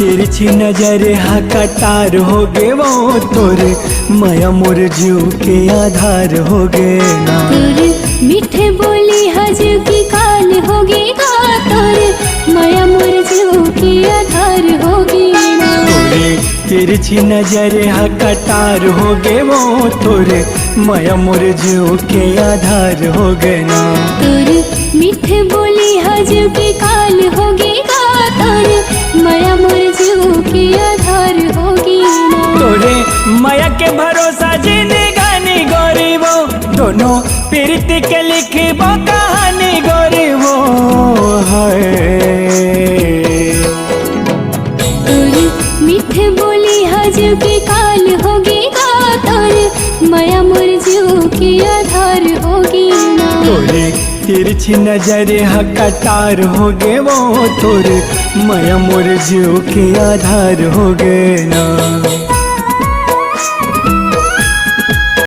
तिरछी नजर हा कटार हो गे वो तोरे माया मोर जीव के आधार हो गे ना। तोरे मीठे बोली हजू की काल होगी गा, तोरे माया मोर जीव के आधार होगी ना। तोरे तिरछी नजर हा कटार हो गे वो तोरे माया मोर जीव के आधार हो गे ना। तोरे मीठे बोली हजू की काल होगी गा, तोरे माया मोर जीव के आधार होगी ना। तोरे माया के भरोसा जिंदगानी गोरी वो दोनों प्रीति के लिखबो कहानी गोरी वो है। तोरे मीठे बोली हजू की काल होगी गा, तोरे माया मोर जीव के आधार होगी ना। तोरे तिरछी नजर हा कटार हो गे वो तोरे माया मोर जीव के आधार हो गे ना।